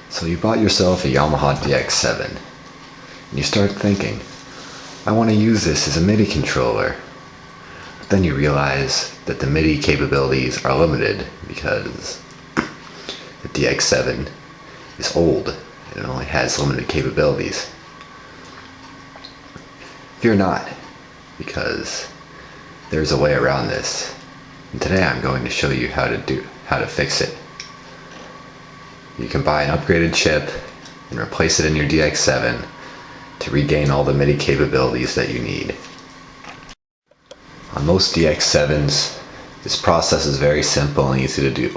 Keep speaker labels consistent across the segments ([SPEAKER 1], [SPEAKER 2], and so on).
[SPEAKER 1] So you bought yourself a Yamaha Dx7, and you start thinking, I want to use this as a MIDI controller. But then you realize that the MIDI capabilities are limited because the Dx7 is old and it only has limited capabilities. Fear not, because there's a way around this. And today I'm going to show you how to fix it. You can buy an upgraded chip and replace it in your Dx7 to regain all the MIDI capabilities that you need. On most Dx7s, this process is very simple and easy to do.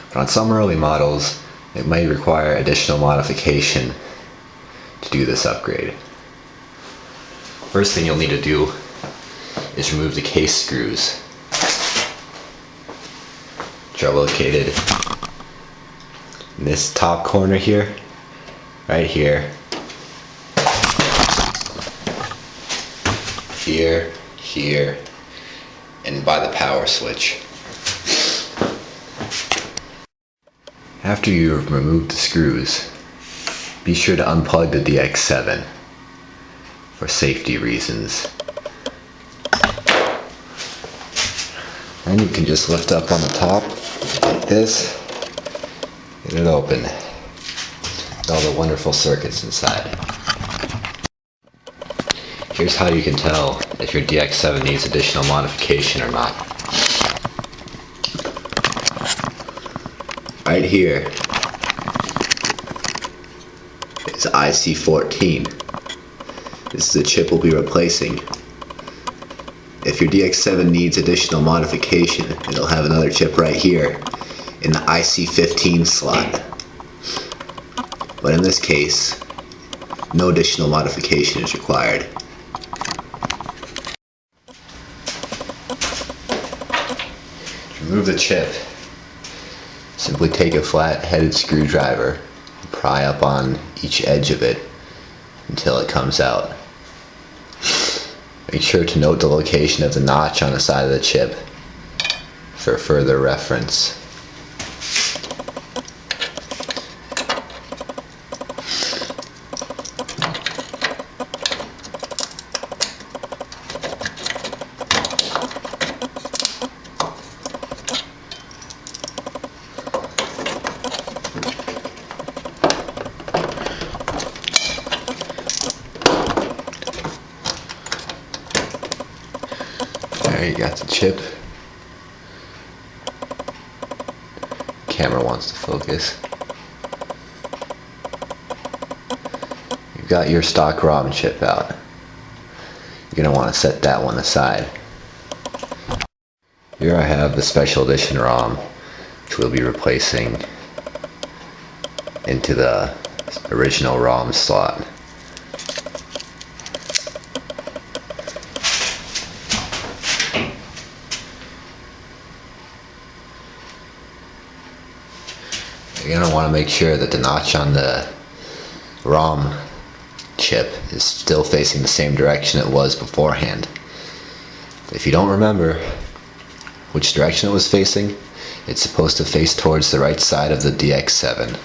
[SPEAKER 1] But on some early models, it may require additional modification to do this upgrade. First thing you'll need to do is remove the case screws, which are located in this top corner here, right here, here, and by the power switch. After you have removed the screws, be sure to unplug the Dx7 for safety reasons. And you can just lift up on the top like this, get it open, with all the wonderful circuits inside. Here's how you can tell if your Dx7 needs additional modification or not. Right here is IC14. This is the chip we'll be replacing. If your Dx7 needs additional modification, it'll have another chip right here in the IC15 slot. But in this case, no additional modification is required. To remove the chip, simply take a flat-headed screwdriver and pry up on each edge of it until it comes out. Make sure to note the location of the notch on the side of the chip for further reference. There, you got the chip. Camera wants to focus. You've got your stock ROM chip out. You're going to want to set that one aside. Here I have the special edition ROM, which we'll be replacing into the original ROM slot. You're going to want to make sure that the notch on the ROM chip is still facing the same direction it was beforehand. If you don't remember which direction it was facing, it's supposed to face towards the right side of the Dx7.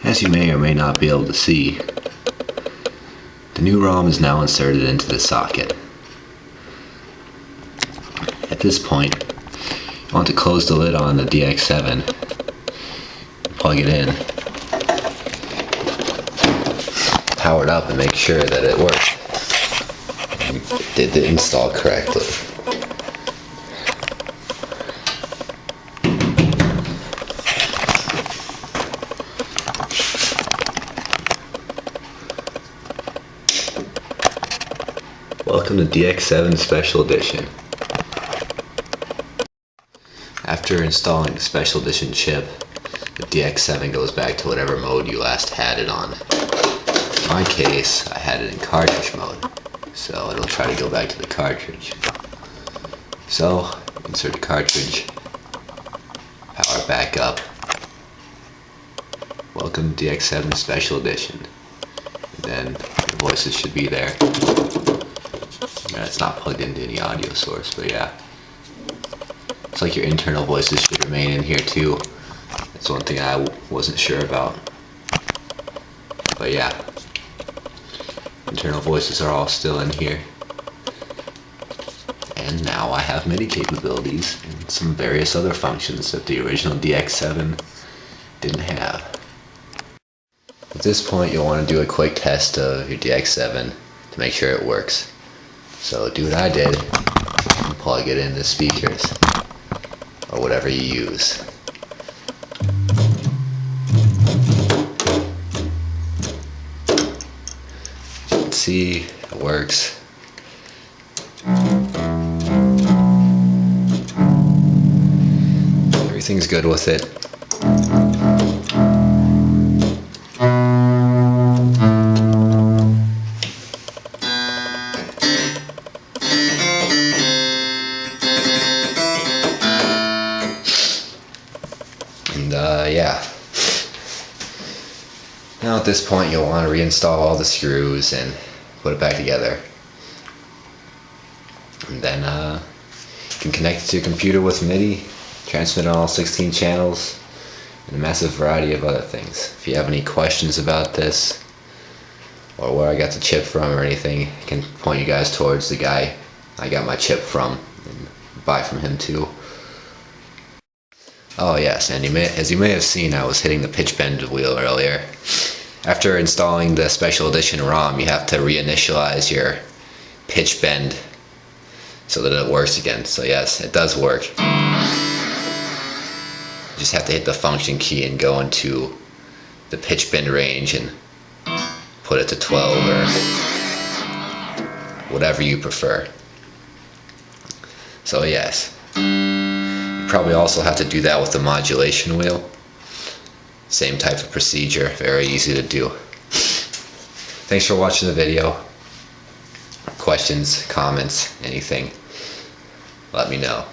[SPEAKER 1] As you may or may not be able to see, the new ROM is now inserted into the socket. At this point, you want to close the lid on the Dx7, plug it in, power it up and make sure that it works. You did the install correctly. Welcome to Dx7 Special Edition. After installing the Special Edition chip, the Dx7 goes back to whatever mode you last had it on. In my case, I had it in cartridge mode, so it'll try to go back to the cartridge. So, insert the cartridge, power back up. Welcome to Dx7 Special Edition. then the voices should be there. Yeah, it's not plugged into any audio source, but yeah. It's like your internal voices should remain in here too. That's one thing I wasn't sure about. But yeah, internal voices are all still in here. And now I have MIDI capabilities and some various other functions that the original Dx7 didn't have. At this point, you'll want to do a quick test of your Dx7 to make sure it works. So do what I did and plug it in the speakers or whatever you use. Let's see, it works. Everything's good with it. And yeah. Now at this point you'll want to reinstall all the screws and put it back together. And then you can connect it to your computer with MIDI, transmit on all 16 channels, and a massive variety of other things. If you have any questions about this, or where I got the chip from or anything, I can point you guys towards the guy I got my chip from, and buy from him too. Oh yes, and as you may have seen, I was hitting the pitch bend wheel earlier. After installing the special edition ROM, you have to reinitialize your pitch bend so that it works again. So yes, it does work. You just have to hit the function key and go into the pitch bend range and put it to 12 or whatever you prefer. So yes, you probably also have to do that with the modulation wheel. Same type of procedure, very easy to do. Thanks for watching the video. Questions, comments, anything, let me know.